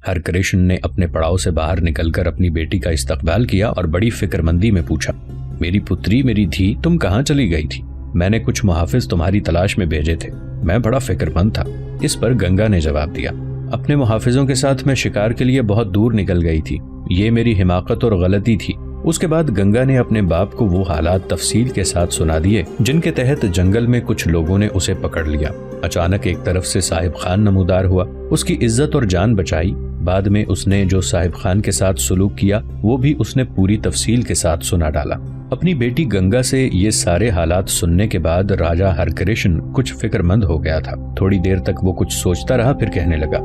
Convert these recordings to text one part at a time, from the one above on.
ہرکرشن نے اپنے پڑاؤ سے باہر نکل کر اپنی بیٹی کا استقبال کیا اور بڑی فکر مندی میں پوچھا، میری پتری، میری دھی، تم کہاں چلی گئی تھی؟ میں نے کچھ محافظ تمہاری تلاش میں بھیجے تھے، میں بڑا فکر مند تھا۔ اس پر گنگا نے جواب دیا، اپنے محافظوں کے ساتھ میں شکار کے لیے بہت دور نکل گئی تھی، یہ میری حماقت اور غلطی تھی۔ اس کے بعد گنگا نے اپنے باپ کو وہ حالات تفصیل کے ساتھ سنا دیے جن کے تحت جنگل میں کچھ لوگوں نے اسے پکڑ لیا۔ اچانک ایک طرف سے صاحب خان نمودار ہوا، اس کی عزت اور جان بچائی۔ بعد میں اس نے جو صاحب خان کے ساتھ سلوک کیا وہ بھی اس نے پوری تفصیل کے ساتھ سنا ڈالا۔ اپنی بیٹی گنگا سے یہ سارے حالات سننے کے بعد راجہ ہرکرشن کچھ فکر مند ہو گیا تھا۔ تھوڑی دیر تک وہ کچھ سوچتا رہا، پھر کہنے لگا،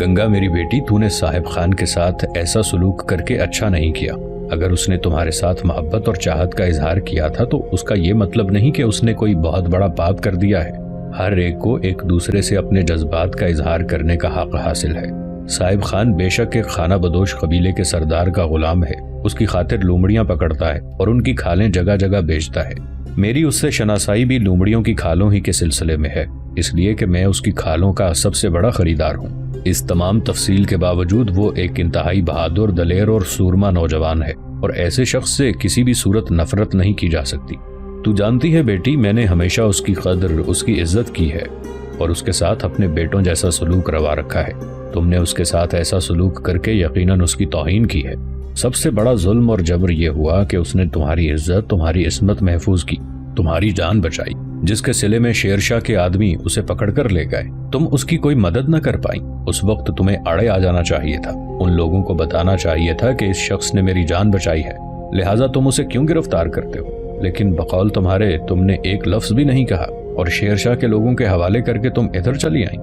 گنگا میری بیٹی، تو نے صاحب خان کے ساتھ ایسا سلوک کر کے اچھا نہیں کیا۔ اگر اس نے تمہارے ساتھ محبت اور چاہت کا اظہار کیا تھا تو اس کا یہ مطلب نہیں کہ اس نے کوئی بہت بڑا پاپ کر دیا ہے۔ ہر ایک کو ایک دوسرے سے اپنے جذبات کا اظہار کرنے کا حق حاصل ہے۔ صاحب خان بے شک ایک خانہ بدوش قبیلے کے سردار کا غلام ہے، اس کی خاطر لومڑیاں پکڑتا ہے اور ان کی کھالیں جگہ جگہ بیچتا ہے۔ میری اس سے شناسائی بھی لومڑیوں کی کھالوں ہی کے سلسلے میں ہے، اس لیے کہ میں اس کی کھالوں کا سب سے بڑا خریدار ہوں۔ اس تمام تفصیل کے باوجود وہ ایک انتہائی بہادر، دلیر اور سورما نوجوان ہے، اور ایسے شخص سے کسی بھی صورت نفرت نہیں کی جا سکتی۔ تو جانتی ہے بیٹی، میں نے ہمیشہ اس کی قدر، اس کی عزت کی ہے اور اس کے ساتھ اپنے بیٹوں جیسا سلوک روا رکھا ہے۔ تم نے اس کے ساتھ ایسا سلوک کر کے یقیناً اس کی توہین کی ہے۔ سب سے بڑا ظلم اور جبر یہ ہوا کہ اس نے تمہاری عزت، تمہاری عصمت محفوظ کی، تمہاری جان بچائی، جس کے صلے میں شیر شاہ کے آدمی اسے پکڑ کر لے گئے۔ تم اس کی کوئی مدد نہ کر پائیں۔ اس وقت تمہیں اڑے آ جانا چاہیے تھا، ان لوگوں کو بتانا چاہیے تھا کہ اس شخص نے میری جان بچائی ہے، لہٰذا تم اسے کیوں گرفتار کرتے ہو؟ لیکن بقول تمہارے تم نے ایک لفظ بھی نہیں کہا اور شیر شاہ کے لوگوں کے حوالے کر کے تم ادھر چلی آئیں۔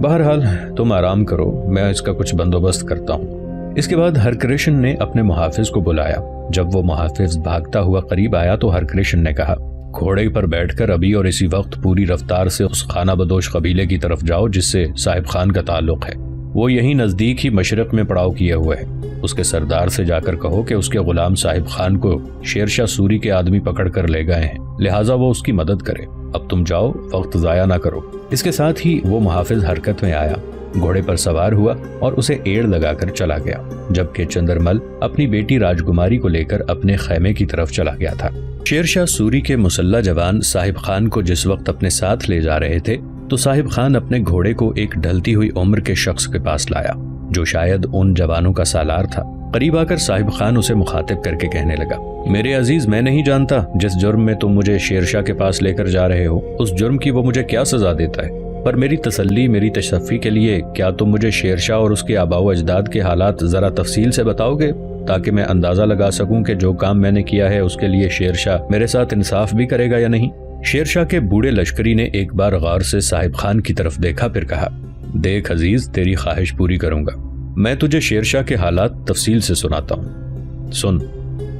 بہرحال تم آرام کرو، میں اس کا کچھ بندوبست کرتا ہوں۔ اس کے بعد ہرکرشن نے اپنے محافظ کو بلایا۔ جب وہ محافظ بھاگتا ہوا قریب آیا تو ہرکرشن نے کہا، گھوڑے پر بیٹھ کر ابھی اور اسی وقت پوری رفتار سے اس خانہ بدوش قبیلے کی طرف جاؤ جس سے صاحب خان کا تعلق ہے۔ وہ یہیں نزدیک ہی مشرق میں پڑاؤ کیے ہوئے ہے۔ اس کے سردار سے جا کر کہو کہ اس کے غلام صاحب خان کو شیر شاہ سوری کے آدمی پکڑ کر لے گئے ہیں، لہٰذا وہ اس کی مدد کرے۔ اب تم جاؤ، وقت ضائع نہ کرو۔ اس کے ساتھ ہی وہ محافظ حرکت میں آیا، گھوڑے پر سوار ہوا اور اسے ایڑ لگا کر چلا گیا، جبکہ چندرمل اپنی بیٹی راجکماری کو لے کر اپنے خیمے کی طرف چلا گیا تھا۔ شیر شاہ سوری کے مسلح جوان صاحب خان کو جس وقت اپنے ساتھ لے جا رہے تھے تو صاحب خان اپنے گھوڑے کو ایک ڈھلتی ہوئی عمر کے شخص کے پاس لایا جو شاید ان جوانوں کا سالار تھا۔ قریب آ کر صاحب خان اسے مخاطب کر کے کہنے لگا، میرے عزیز، میں نہیں جانتا جس جرم میں تم مجھے شیر شاہ کے پاس لے کر جا رہے ہو اس جرم کی وہ مجھے کیا سزا دیتا ہے، پر میری تسلی، میری تشفی کے لیے کیا تم مجھے شیر شاہ اور اس کے آباء و اجداد کے حالات ذرا تفصیل سے بتاؤ گے تاکہ میں اندازہ لگا سکوں کہ جو کام میں نے کیا ہے اس کے لیے شیر شاہ میرے ساتھ انصاف بھی کرے گا یا نہیں؟ شیر شاہ کے بوڑھے لشکری نے ایک بار غور سے صاحب خان کی طرف دیکھا، پھر کہا، دیکھ عزیز، تیری خواہش پوری کروں گا، میں تجھے شیر شاہ کے حالات تفصیل سے سناتا ہوں۔ سن،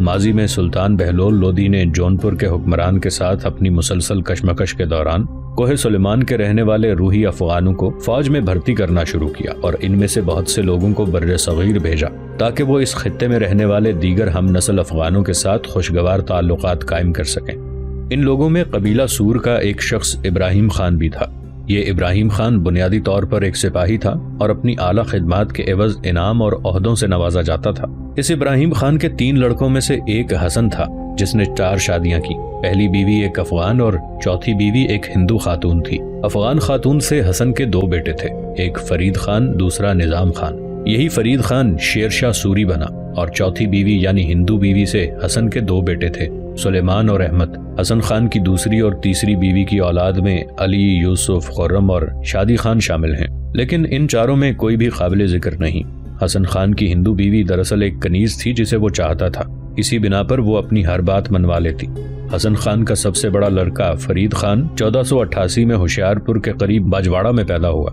ماضی میں سلطان بہلول لودھی نے جونپور کے حکمران کے ساتھ اپنی مسلسل کشمکش کے دوران کوہ سلیمان کے رہنے والے روحی افغانوں کو فوج میں بھرتی کرنا شروع کیا اور ان میں سے بہت سے لوگوں کو بر صغیر بھیجا تاکہ وہ اس خطے میں رہنے والے دیگر ہم نسل افغانوں کے ساتھ خوشگوار تعلقات قائم کر سکیں۔ ان لوگوں میں قبیلہ سور کا ایک شخص ابراہیم خان بھی تھا۔ یہ ابراہیم خان بنیادی طور پر ایک سپاہی تھا اور اپنی اعلیٰ خدمات کے عوض انعام اور عہدوں سے نوازا جاتا تھا۔ اس ابراہیم خان کے 3 لڑکوں میں سے ایک حسن تھا جس نے 4 شادیاں کی۔ پہلی بیوی ایک افغان اور چوتھی بیوی ایک ہندو خاتون تھی۔ افغان خاتون سے حسن کے 2 بیٹے تھے، ایک فرید خان، دوسرا نظام خان۔ یہی فرید خان شیر شاہ سوری بنا اور چوتھی بیوی یعنی ہندو بیوی سے حسن کے 2 بیٹے تھے، سلیمان اور احمد۔ حسن خان کی دوسری اور تیسری بیوی کی اولاد میں علی، یوسف، خرم اور شادی خان شامل ہیں، لیکن ان چاروں میں کوئی بھی قابل ذکر نہیں۔ حسن خان کی ہندو بیوی دراصل ایک کنیز تھی جسے وہ چاہتا تھا، اسی بنا پر وہ اپنی ہر بات منوا لیتی۔ حسن خان کا سب سے بڑا لڑکا فرید خان 1488 میں ہوشیارپور کے قریب باجواڑہ میں پیدا ہوا۔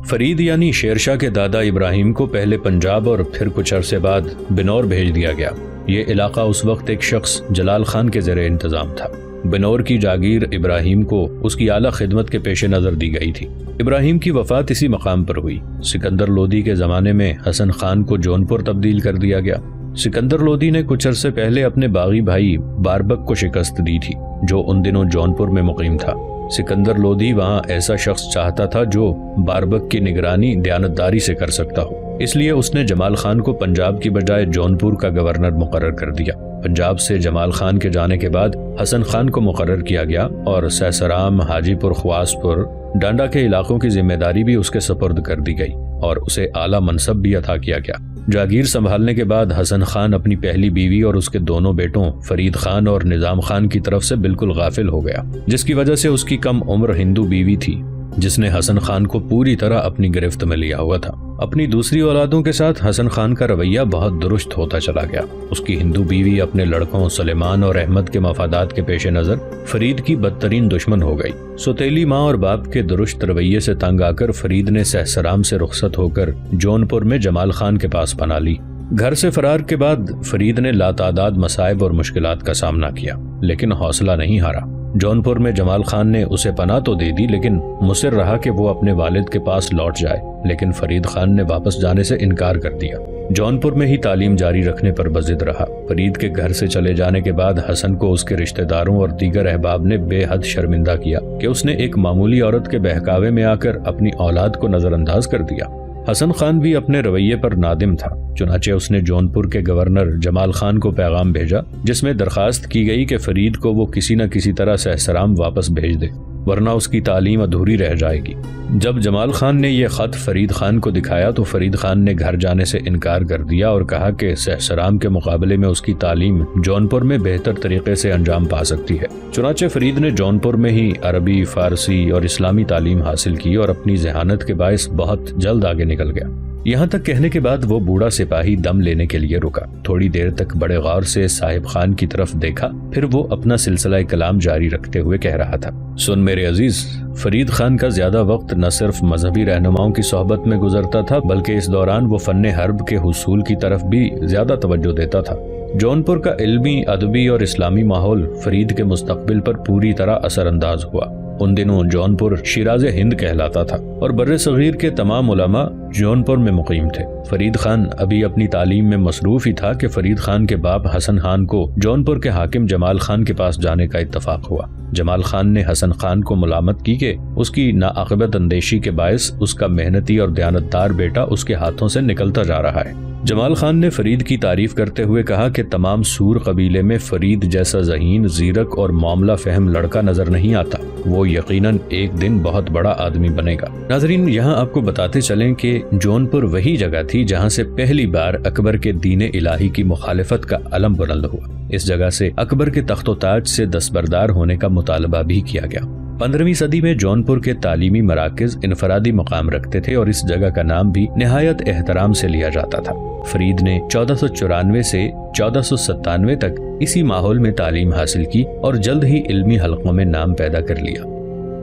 فرید یعنی شیر شاہ کے دادا ابراہیم کو پہلے پنجاب اور پھر کچھ عرصے بعد بنور بھیج دیا گیا۔ یہ علاقہ اس وقت ایک شخص جلال خان کے زیر انتظام تھا۔ بنور کی جاگیر ابراہیم کو اس کی اعلیٰ خدمت کے پیش نظر دی گئی تھی۔ ابراہیم کی وفات اسی مقام پر ہوئی۔ سکندر لودھی کے زمانے میں حسن خان کو جونپور تبدیل کر دیا گیا۔ سکندر لودھی نے کچھ عرصے پہلے اپنے باغی بھائی باربک کو شکست دی تھی جو ان دنوں جونپور میں مقیم تھا۔ سکندر لودھی وہاں ایسا شخص چاہتا تھا جو باربک کی نگرانی دیانتداری سے کر سکتا ہو۔ اس لیے اس نے جمال خان کو پنجاب کی بجائے جونپور کا گورنر مقرر کر دیا۔ پنجاب سے جمال خان کے جانے کے بعد حسن خان کو مقرر کیا گیا اور سہسرام، حاجی پور، خواص پور، ڈانڈا کے علاقوں کی ذمہ داری بھی اس کے سپرد کر دی گئی اور اسے اعلیٰ منصب بھی عطا کیا گیا۔ جاگیر سنبھالنے کے بعد حسن خان اپنی پہلی بیوی اور اس کے دونوں بیٹوں فرید خان اور نظام خان کی طرف سے بالکل غافل ہو گیا، جس کی وجہ سے اس کی کم عمر ہندو بیوی تھی جس نے حسن خان کو پوری طرح اپنی گرفت میں لیا ہوا تھا۔ اپنی دوسری اولادوں کے ساتھ حسن خان کا رویہ بہت درست ہوتا چلا گیا۔ اس کی ہندو بیوی اپنے لڑکوں سلیمان اور احمد کے مفادات کے پیش نظر فرید کی بدترین دشمن ہو گئی۔ سوتیلی ماں اور باپ کے درست رویے سے تنگ آ کر فرید نے سہسرام سے رخصت ہو کر جونپور میں جمال خان کے پاس پناہ لی۔ گھر سے فرار کے بعد فرید نے لاتعداد مصائب اور مشکلات کا سامنا کیا، لیکن حوصلہ نہیں ہارا۔ جونپور میں جمال خان نے اسے پناہ تو دے دی، لیکن مصر رہا کہ وہ اپنے والد کے پاس لوٹ جائے، لیکن فرید خان نے واپس جانے سے انکار کر دیا۔ جونپور میں ہی تعلیم جاری رکھنے پر بضد رہا۔ فرید کے گھر سے چلے جانے کے بعد حسن کو اس کے رشتہ داروں اور دیگر احباب نے بے حد شرمندہ کیا کہ اس نے ایک معمولی عورت کے بہکاوے میں آ کر اپنی اولاد کو نظر انداز کر دیا۔ حسن خان بھی اپنے رویے پر نادم تھا، چنانچہ اس نے جونپور کے گورنر جمال خان کو پیغام بھیجا جس میں درخواست کی گئی کہ فرید کو وہ کسی نہ کسی طرح سہسرام واپس بھیج دے، ورنہ اس کی تعلیم ادھوری رہ جائے گی۔ جب جمال خان نے یہ خط فرید خان کو دکھایا تو فرید خان نے گھر جانے سے انکار کر دیا اور کہا کہ سہسرام کے مقابلے میں اس کی تعلیم جونپور میں بہتر طریقے سے انجام پا سکتی ہے۔ چنانچہ فرید نے جونپور میں ہی عربی، فارسی اور اسلامی تعلیم حاصل کی اور اپنی ذہانت کے باعث بہت جلد آگے نکل گیا۔ یہاں تک کہنے کے بعد وہ بوڑھا سپاہی دم لینے کے لیے رکا، تھوڑی دیر تک بڑے غور سے صاحب خان کی طرف دیکھا، پھر وہ اپنا سلسلہ کلام جاری رکھتے ہوئے کہہ رہا تھا: سن میرے عزیز، فرید خان کا زیادہ وقت نہ صرف مذہبی رہنماؤں کی صحبت میں گزرتا تھا بلکہ اس دوران وہ فن حرب کے حصول کی طرف بھی زیادہ توجہ دیتا تھا۔ جونپور کا علمی، ادبی اور اسلامی ماحول فرید کے مستقبل پر پوری طرح اثر انداز ہوا۔ ان دنوں جونپور شیراز ہند کہلاتا تھا اور بر صغیر کے تمام علماء جونپور میں مقیم تھے۔ فرید خان ابھی اپنی تعلیم میں مصروف ہی تھا کہ فرید خان کے باپ حسن خان کو جونپور کے حاکم جمال خان کے پاس جانے کا اتفاق ہوا۔ جمال خان نے حسن خان کو ملامت کی کہ اس کی ناعاقبت اندیشی کے باعث اس کا محنتی اور دیانتدار بیٹا اس کے ہاتھوں سے نکلتا جا رہا ہے۔ جمال خان نے فرید کی تعریف کرتے ہوئے کہا کہ تمام سور قبیلے میں فرید جیسا ذہین، زیرک اور معاملہ فہم لڑکا نظر نہیں آتا، وہ یقیناً ایک دن بہت بڑا آدمی بنے گا۔ ناظرین، یہاں آپ کو بتاتے چلیں کہ جونپور وہی جگہ تھی جہاں سے پہلی بار اکبر کے دین الہی کی مخالفت کا علم بلند ہوا۔ اس جگہ سے اکبر کے تخت و تاج سے دستبردار ہونے کا مطالبہ بھی کیا گیا۔ 15ویں صدی میں جونپور کے تعلیمی مراکز انفرادی مقام رکھتے تھے اور اس جگہ کا نام بھی نہایت احترام سے لیا جاتا تھا۔ فرید نے 1494 سے 1497 تک اسی ماحول میں تعلیم حاصل کی اور جلد ہی علمی حلقوں میں نام پیدا کر لیا۔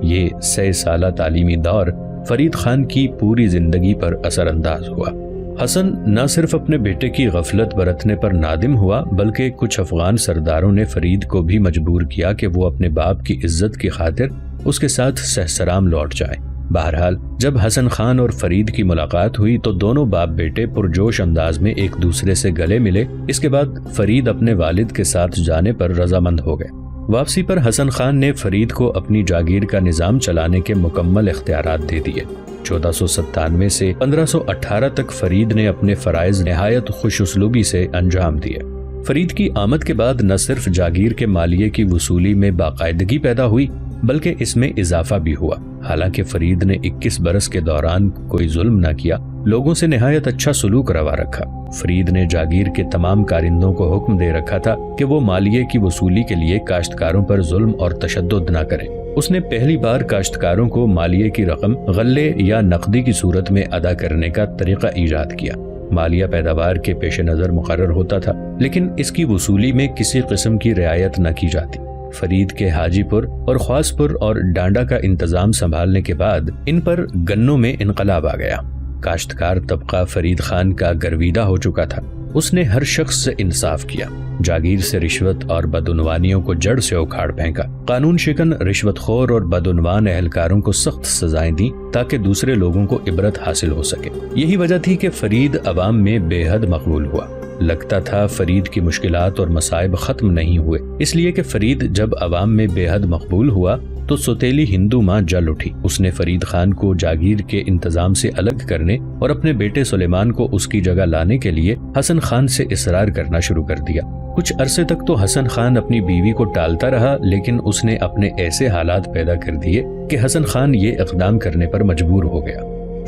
یہ 6 سالہ تعلیمی دور فرید خان کی پوری زندگی پر اثر انداز ہوا۔ حسن نہ صرف اپنے بیٹے کی غفلت برتنے پر نادم ہوا بلکہ کچھ افغان سرداروں نے فرید کو بھی مجبور کیا کہ وہ اپنے باپ کی عزت کی خاطر اس کے ساتھ سہسرام لوٹ جائیں۔ بہرحال جب حسن خان اور فرید کی ملاقات ہوئی تو دونوں باپ بیٹے پرجوش انداز میں ایک دوسرے سے گلے ملے۔ اس کے بعد فرید اپنے والد کے ساتھ جانے پر رضامند ہو گئے۔ واپسی پر حسن خان نے فرید کو اپنی جاگیر کا نظام چلانے کے مکمل اختیارات دے دیے۔ 1497 سے 1518 تک فرید نے اپنے فرائض نہایت خوش اسلوبی سے انجام دیے۔ فرید کی آمد کے بعد نہ صرف جاگیر کے مالیے کی وصولی میں باقاعدگی پیدا ہوئی بلکہ اس میں اضافہ بھی ہوا۔ حالانکہ فرید نے 21 برس کے دوران کوئی ظلم نہ کیا، لوگوں سے نہایت اچھا سلوک روا رکھا۔ فرید نے جاگیر کے تمام کارندوں کو حکم دے رکھا تھا کہ وہ مالیے کی وصولی کے لیے کاشتکاروں پر ظلم اور تشدد نہ کریں۔ اس نے پہلی بار کاشتکاروں کو مالیے کی رقم غلے یا نقدی کی صورت میں ادا کرنے کا طریقہ ایجاد کیا۔ مالیہ پیداوار کے پیش نظر مقرر ہوتا تھا لیکن اس کی وصولی میں کسی قسم کی رعایت نہ کی جاتی۔ فرید کے حاجی پور اور خواص پور اور ڈانڈا کا انتظام سنبھالنے کے بعد ان پر گنوں میں انقلاب آ گیا۔ کاشتکار طبقہ فرید خان کا گرویدہ ہو چکا تھا۔ اس نے ہر شخص سے انصاف کیا، جاگیر سے رشوت اور بدعنوانیوں کو جڑ سے اکھاڑ پھینکا، قانون شکن رشوت خور اور بدعنوان اہلکاروں کو سخت سزائیں دیں تاکہ دوسرے لوگوں کو عبرت حاصل ہو سکے۔ یہی وجہ تھی کہ فرید عوام میں بے حد مقبول ہوا۔ لگتا تھا فرید کی مشکلات اور مصائب ختم نہیں ہوئے، اس لیے کہ فرید جب عوام میں بے حد مقبول ہوا تو سوتیلی ہندو ماں جل اٹھی۔ اس نے فرید خان کو جاگیر کے انتظام سے الگ کرنے اور اپنے بیٹے سلیمان کو اس کی جگہ لانے کے لیے حسن خان سے اصرار کرنا شروع کر دیا۔ کچھ عرصے تک تو حسن خان اپنی بیوی کو ٹالتا رہا، لیکن اس نے اپنے ایسے حالات پیدا کر دیے کہ حسن خان یہ اقدام کرنے پر مجبور ہو گیا۔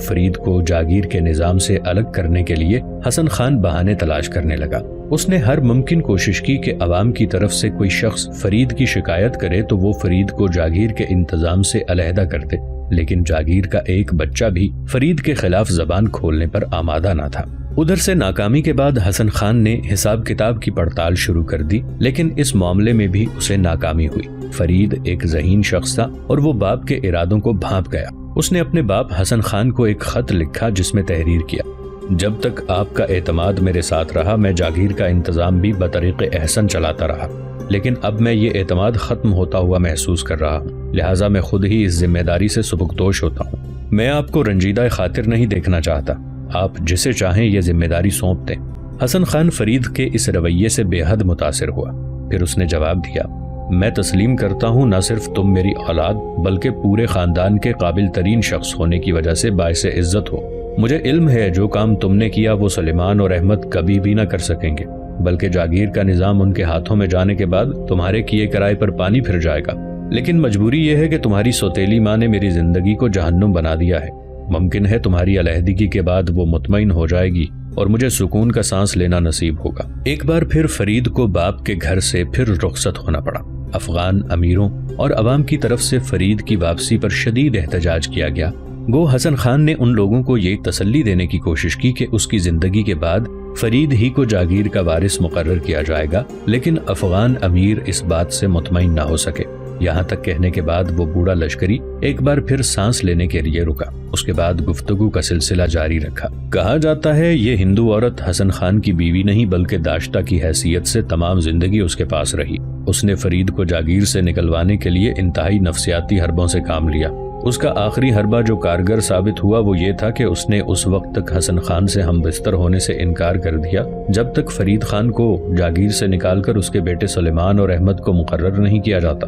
فرید کو جاگیر کے نظام سے الگ کرنے کے لیے حسن خان بہانے تلاش کرنے لگا۔ اس نے ہر ممکن کوشش کی کہ عوام کی طرف سے کوئی شخص فرید کی شکایت کرے تو وہ فرید کو جاگیر کے انتظام سے علیحدہ کر دے، لیکن جاگیر کا ایک بچہ بھی فرید کے خلاف زبان کھولنے پر آمادہ نہ تھا۔ ادھر سے ناکامی کے بعد حسن خان نے حساب کتاب کی پڑتال شروع کر دی، لیکن اس معاملے میں بھی اسے ناکامی ہوئی۔ فرید ایک ذہین شخص تھا اور وہ باپ کے ارادوں کو بھانپ گیا۔ اس نے اپنے باپ حسن خان کو ایک خط لکھا جس میں تحریر کیا: جب تک آپ کا اعتماد میرے ساتھ رہا میں جاگیر کا انتظام بھی بطریق احسن چلاتا رہا، لیکن اب میں یہ اعتماد ختم ہوتا ہوا محسوس کر رہا ہوں، لہٰذا میں خود ہی اس ذمہ داری سے سبکدوش ہوتا ہوں۔ میں آپ کو رنجیدہ خاطر نہیں دیکھنا چاہتا، آپ جسے چاہیں یہ ذمہ داری سونپ دیں۔ حسن خان فرید کے اس رویے سے بے حد متاثر ہوا۔ پھر اس نے جواب دیا: میں تسلیم کرتا ہوں نہ صرف تم میری اولاد بلکہ پورے خاندان کے قابل ترین شخص ہونے کی وجہ سے باعث عزت ہو۔ مجھے علم ہے جو کام تم نے کیا وہ سلیمان اور احمد کبھی بھی نہ کر سکیں گے، بلکہ جاگیر کا نظام ان کے ہاتھوں میں جانے کے بعد تمہارے کیے کرائے پر پانی پھر جائے گا۔ لیکن مجبوری یہ ہے کہ تمہاری سوتیلی ماں نے میری زندگی کو جہنم بنا دیا ہے۔ ممکن ہے تمہاری علیحدگی کے بعد وہ مطمئن ہو جائے گی اور مجھے سکون کا سانس لینا نصیب ہوگا۔ ایک بار پھر فرید کو باپ کے گھر سے پھر رخصت ہونا پڑا۔ افغان امیروں اور عوام کی طرف سے فرید کی واپسی پر شدید احتجاج کیا گیا۔ گو حسن خان نے ان لوگوں کو یہ تسلی دینے کی کوشش کی کہ اس کی زندگی کے بعد فرید ہی کو جاگیر کا وارث مقرر کیا جائے گا، لیکن افغان امیر اس بات سے مطمئن نہ ہو سکے۔ یہاں تک کہنے کے بعد وہ بوڑھا لشکری ایک بار پھر سانس لینے کے لیے رکا۔ اس کے بعد گفتگو کا سلسلہ جاری رکھا۔ کہا جاتا ہے یہ ہندو عورت حسن خان کی بیوی نہیں بلکہ داشتہ کی حیثیت سے تمام زندگی اس کے پاس رہی۔ اس نے فرید کو جاگیر سے نکلوانے کے لیے انتہائی نفسیاتی حربوں سے کام لیا۔ اس کا آخری حربہ جو کارگر ثابت ہوا وہ یہ تھا کہ اس نے اس وقت تک حسن خان سے ہم بستر ہونے سے انکار کر دیا جب تک فرید خان کو جاگیر سے نکال کر اس کے بیٹے سلیمان اور احمد کو مقرر نہیں کیا جاتا۔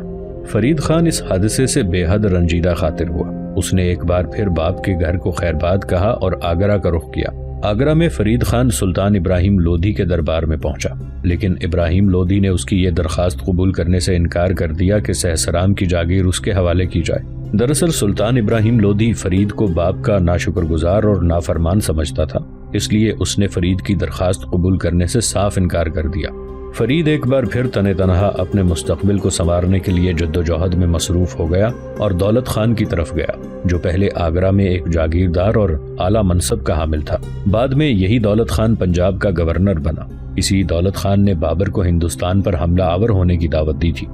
فرید خان اس حادثے سے بے حد رنجیدہ خاطر ہوا۔ اس نے ایک بار پھر باپ کے گھر کو خیر باد کہا اور آگرہ کا رخ کیا۔ آگرہ میں فرید خان سلطان ابراہیم لودھی کے دربار میں پہنچا، لیکن ابراہیم لودھی نے اس کی یہ درخواست قبول کرنے سے انکار کر دیا کہ سہسرام کی جاگیر اس کے حوالے کی جائے۔ دراصل سلطان ابراہیم لودھی فرید کو باپ کا ناشکر گزار اور نافرمان سمجھتا تھا، اس لیے اس نے فرید کی درخواست قبول کرنے سے صاف انکار کر دیا۔ فرید ایک بار پھر تنِ تنہا اپنے مستقبل کو سنوارنے کے لیے جدوجہد میں مصروف ہو گیا اور دولت خان کی طرف گیا، جو پہلے آگرہ میں ایک جاگیردار اور اعلیٰ منصب کا حامل تھا۔ بعد میں یہی دولت خان پنجاب کا گورنر بنا۔ اسی دولت خان نے بابر کو ہندوستان پر حملہ آور ہونے کی دعوت دی تھی۔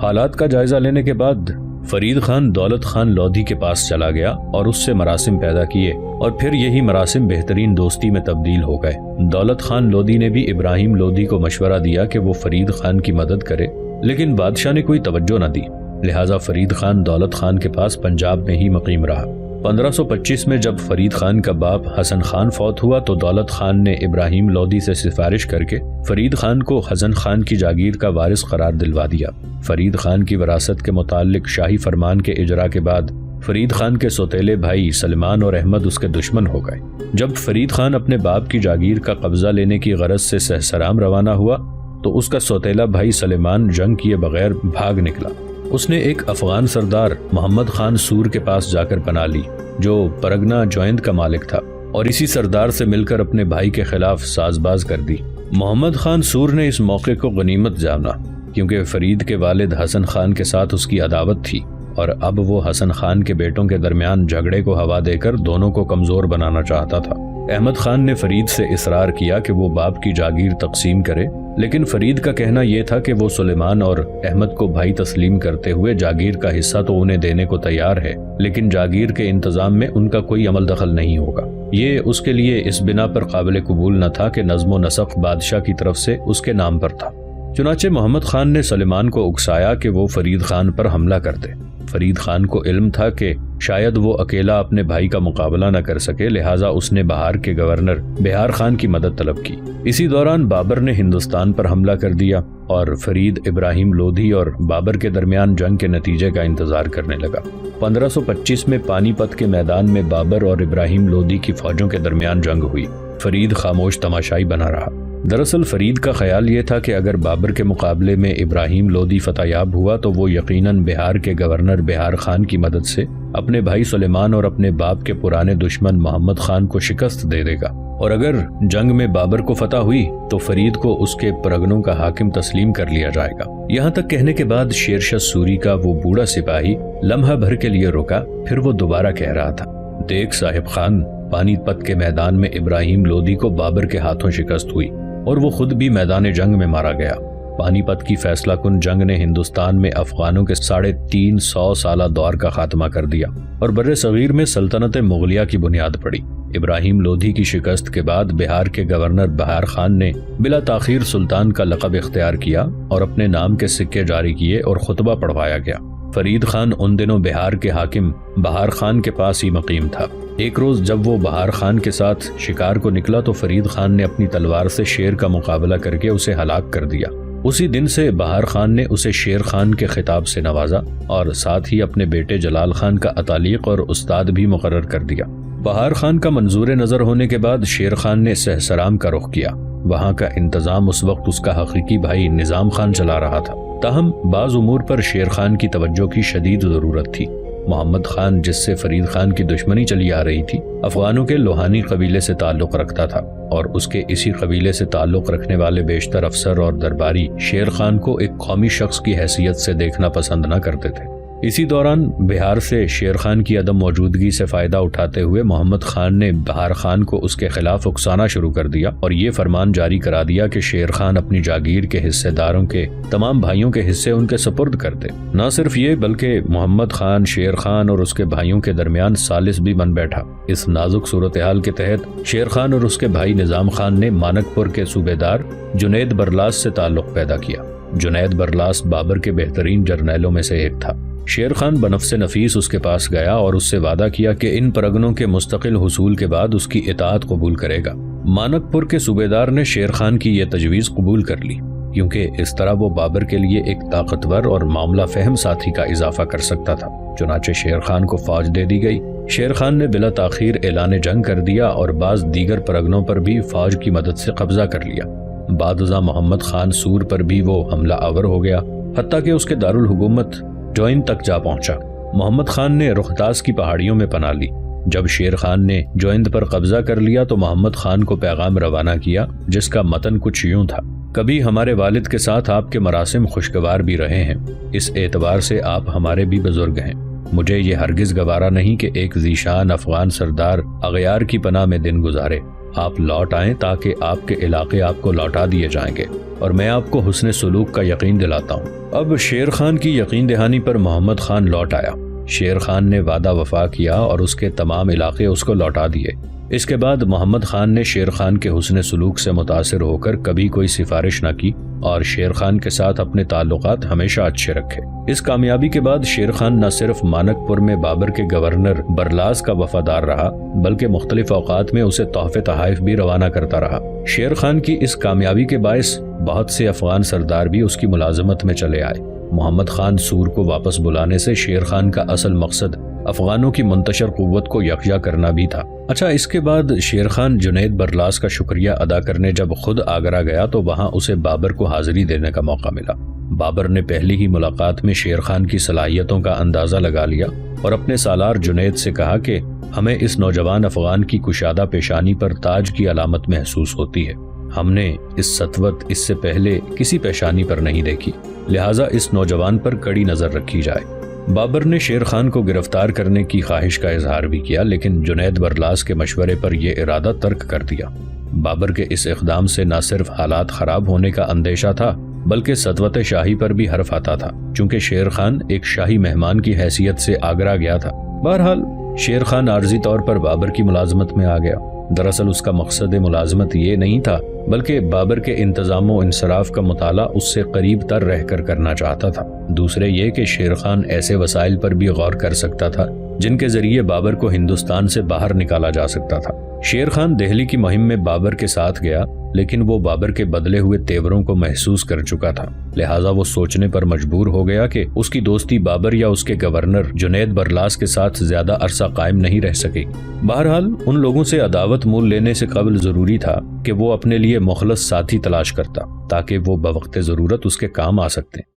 حالات کا جائزہ لینے کے بعد فرید خان دولت خان لودھی کے پاس چلا گیا اور اس سے مراسم پیدا کیے، اور پھر یہی مراسم بہترین دوستی میں تبدیل ہو گئے۔ دولت خان لودھی نے بھی ابراہیم لودھی کو مشورہ دیا کہ وہ فرید خان کی مدد کرے، لیکن بادشاہ نے کوئی توجہ نہ دی، لہٰذا فرید خان دولت خان کے پاس پنجاب میں ہی مقیم رہا۔ 1525 میں جب فرید خان کا باپ حسن خان فوت ہوا تو دولت خان نے ابراہیم لودھی سے سفارش کر کے فرید خان کو حسن خان کی جاگیر کا وارث قرار دلوا دیا۔ فرید خان کی وراثت کے متعلق شاہی فرمان کے اجرا کے بعد فرید خان کے سوتیلے بھائی سلیمان اور احمد اس کے دشمن ہو گئے۔ جب فرید خان اپنے باپ کی جاگیر کا قبضہ لینے کی غرض سے سہسرام روانہ ہوا تو اس کا سوتیلا بھائی سلیمان جنگ کیے بغیر بھاگ نکلا۔ اس نے ایک افغان سردار محمد خان سور کے پاس جا کر پناہ لی، جو پرگنا جوائنٹ کا مالک تھا، اور اسی سردار سے مل کر اپنے بھائی کے خلاف ساز باز کر دی۔ محمد خان سور نے اس موقع کو غنیمت جانا، کیونکہ فرید کے والد حسن خان کے ساتھ اس کی عداوت تھی، اور اب وہ حسن خان کے بیٹوں کے درمیان جھگڑے کو ہوا دے کر دونوں کو کمزور بنانا چاہتا تھا۔ احمد خان نے فرید سے اصرار کیا کہ وہ باپ کی جاگیر تقسیم کرے، لیکن فرید کا کہنا یہ تھا کہ وہ سلیمان اور احمد کو بھائی تسلیم کرتے ہوئے جاگیر کا حصہ تو انہیں دینے کو تیار ہے، لیکن جاگیر کے انتظام میں ان کا کوئی عمل دخل نہیں ہوگا۔ یہ اس کے لیے اس بنا پر قابل قبول نہ تھا کہ نظم و نسق بادشاہ کی طرف سے اس کے نام پر تھا۔ چنانچہ محمد خان نے سلیمان کو اکسایا کہ وہ فرید خان پر حملہ کر دے۔ فرید خان کو علم تھا کہ شاید وہ اکیلا اپنے بھائی کا مقابلہ نہ کر سکے، لہٰذا اس نے بہار کے گورنر بہار خان کی مدد طلب کی۔ اسی دوران بابر نے ہندوستان پر حملہ کر دیا اور فرید ابراہیم لودھی اور بابر کے درمیان جنگ کے نتیجے کا انتظار کرنے لگا۔ 1525 میں پانی پت کے میدان میں بابر اور ابراہیم لودھی کی فوجوں کے درمیان جنگ ہوئی۔ فرید خاموش تماشائی بنا رہا۔ دراصل فرید کا خیال یہ تھا کہ اگر بابر کے مقابلے میں ابراہیم لودھی فتح یاب ہوا تو وہ یقیناً بہار کے گورنر بہار خان کی مدد سے اپنے بھائی سلیمان اور اپنے باپ کے پرانے دشمن محمد خان کو شکست دے دے گا، اور اگر جنگ میں بابر کو فتح ہوئی تو فرید کو اس کے پرگنوں کا حاکم تسلیم کر لیا جائے گا۔ یہاں تک کہنے کے بعد شیرشاہ سوری کا وہ بوڑھا سپاہی لمحہ بھر کے لیے رکا، پھر وہ دوبارہ کہہ رہا تھا، دیکھ صاحب خان، پانی پت کے میدان میں ابراہیم لودھی کو بابر کے ہاتھوں شکست ہوئی اور وہ خود بھی میدان جنگ میں مارا گیا۔ پانی پت کی فیصلہ کن جنگ نے ہندوستان میں افغانوں کے 350 سالہ دور کا خاتمہ کر دیا اور بر صغیر میں سلطنت مغلیہ کی بنیاد پڑی۔ ابراہیم لودھی کی شکست کے بعد بہار کے گورنر بہار خان نے بلا تاخیر سلطان کا لقب اختیار کیا اور اپنے نام کے سکے جاری کیے اور خطبہ پڑھوایا گیا۔ فرید خان ان دنوں بہار کے حاکم بہار خان کے پاس ہی مقیم تھا۔ ایک روز جب وہ بہار خان کے ساتھ شکار کو نکلا تو فرید خان نے اپنی تلوار سے شیر کا مقابلہ کر کے اسے ہلاک کر دیا۔ اسی دن سے بہار خان نے اسے شیر خان کے خطاب سے نوازا اور ساتھ ہی اپنے بیٹے جلال خان کا عطالیق اور استاد بھی مقرر کر دیا۔ بہار خان کا منظور نظر ہونے کے بعد شیر خان نے سہسرام کا رخ کیا۔ وہاں کا انتظام اس وقت اس کا حقیقی بھائی نظام خان چلا رہا تھا، تاہم بعض امور پر شیر خان کی توجہ کی شدید ضرورت تھی۔ محمد خان، جس سے فرید خان کی دشمنی چلی آ رہی تھی، افغانوں کے لوہانی قبیلے سے تعلق رکھتا تھا اور اس کے اسی قبیلے سے تعلق رکھنے والے بیشتر افسر اور درباری شیر خان کو ایک قومی شخص کی حیثیت سے دیکھنا پسند نہ کرتے تھے۔ اسی دوران بہار سے شیر خان کی عدم موجودگی سے فائدہ اٹھاتے ہوئے محمد خان نے بہار خان کو اس کے خلاف اکسانا شروع کر دیا اور یہ فرمان جاری کرا دیا کہ شیر خان اپنی جاگیر کے حصے داروں کے تمام بھائیوں کے حصے ان کے سپرد کر دے۔ نہ صرف یہ بلکہ محمد خان شیر خان اور اس کے بھائیوں کے درمیان سالس بھی بن بیٹھا۔ اس نازک صورتحال کے تحت شیر خان اور اس کے بھائی نظام خان نے مانک پور کے صوبے دار جنید برلاس سے تعلق پیدا کیا۔ جنید برلاس بابر کے بہترین جرنیلوں میں سے ایک تھا۔ شیر خان بنفس نفیس اس کے پاس گیا اور اس سے وعدہ کیا کہ ان پرگنوں کے مستقل حصول کے بعد اس کی اطاعت قبول کرے گا۔ مانک پور کے صوبے دار نے شیر خان کی یہ تجویز قبول کر لی، کیونکہ اس طرح وہ بابر کے لیے ایک طاقتور اور معاملہ فہم ساتھی کا اضافہ کر سکتا تھا۔ چنانچہ شیر خان کو فوج دے دی گئی۔ شیر خان نے بلا تاخیر اعلان جنگ کر دیا اور بعض دیگر پرگنوں پر بھی فوج کی مدد سے قبضہ کر لیا۔ بعد ازاں محمد خان سور پر بھی وہ حملہ آور ہو گیا، حتیٰ کہ اس کے دارالحکومت جوئن تک جا پہنچا۔ محمد خان نے رختاس کی پہاڑیوں میں پناہ لی۔ جب شیر خان نے جوئند پر قبضہ کر لیا تو محمد خان کو پیغام روانہ کیا، جس کا متن کچھ یوں تھا: کبھی ہمارے والد کے ساتھ آپ کے مراسم خوشگوار بھی رہے ہیں، اس اعتبار سے آپ ہمارے بھی بزرگ ہیں۔ مجھے یہ ہرگز گوارا نہیں کہ ایک ذیشان افغان سردار اغیار کی پناہ میں دن گزارے۔ آپ لوٹ آئیں تاکہ آپ کے علاقے آپ کو لوٹا دیے جائیں گے اور میں آپ کو حسن سلوک کا یقین دلاتا ہوں۔ اب شیر خان کی یقین دہانی پر محمد خان لوٹ آیا۔ شیر خان نے وعدہ وفا کیا اور اس کے تمام علاقے اس کو لوٹا دیے۔ اس کے بعد محمد خان نے شیر خان کے حسن سلوک سے متاثر ہو کر کبھی کوئی سفارش نہ کی اور شیر خان کے ساتھ اپنے تعلقات ہمیشہ اچھے رکھے۔ اس کامیابی کے بعد شیر خان نہ صرف مانک پور میں بابر کے گورنر برلاس کا وفادار رہا، بلکہ مختلف اوقات میں اسے تحفے تحائف بھی روانہ کرتا رہا۔ شیر خان کی اس کامیابی کے باعث بہت سے افغان سردار بھی اس کی ملازمت میں چلے آئے۔ محمد خان سور کو واپس بلانے سے شیر خان کا اصل مقصد افغانوں کی منتشر قوت کو یکجا کرنا بھی تھا۔ اچھا، اس کے بعد شیر خان جنید برلاس کا شکریہ ادا کرنے جب خود آگرہ گیا تو وہاں اسے بابر کو حاضری دینے کا موقع ملا۔ بابر نے پہلی ہی ملاقات میں شیر خان کی صلاحیتوں کا اندازہ لگا لیا اور اپنے سالار جنید سے کہا کہ ہمیں اس نوجوان افغان کی کشادہ پیشانی پر تاج کی علامت محسوس ہوتی ہے۔ ہم نے اس سطوت اس سے پہلے کسی پیشانی پر نہیں دیکھی، لہٰذا اس نوجوان پر کڑی نظر رکھی جائے۔ بابر نے شیر خان کو گرفتار کرنے کی خواہش کا اظہار بھی کیا، لیکن جنید برلاس کے مشورے پر یہ ارادہ ترک کر دیا۔ بابر کے اس اقدام سے نہ صرف حالات خراب ہونے کا اندیشہ تھا، بلکہ سطوت شاہی پر بھی حرف آتا تھا، چونکہ شیر خان ایک شاہی مہمان کی حیثیت سے آگرہ گیا تھا۔ بہرحال شیر خان عارضی طور پر بابر کی ملازمت میں آ گیا۔ دراصل اس کا مقصد ملازمت یہ نہیں تھا بلکہ بابر کے انتظام و انصراف کا مطالعہ اس سے قریب تر رہ کر کرنا چاہتا تھا۔ دوسرے یہ کہ شیر خان ایسے وسائل پر بھی غور کر سکتا تھا جن کے ذریعے بابر کو ہندوستان سے باہر نکالا جا سکتا تھا۔ شیر خان دہلی کی مہم میں بابر کے ساتھ گیا، لیکن وہ بابر کے بدلے ہوئے تیوروں کو محسوس کر چکا تھا، لہٰذا وہ سوچنے پر مجبور ہو گیا کہ اس کی دوستی بابر یا اس کے گورنر جنید برلاس کے ساتھ زیادہ عرصہ قائم نہیں رہ سکی۔ بہرحال ان لوگوں سے عداوت مول لینے سے قبل ضروری تھا کہ وہ اپنے لیے مخلص ساتھی تلاش کرتا تاکہ وہ بوقت ضرورت اس کے کام آ سکتے۔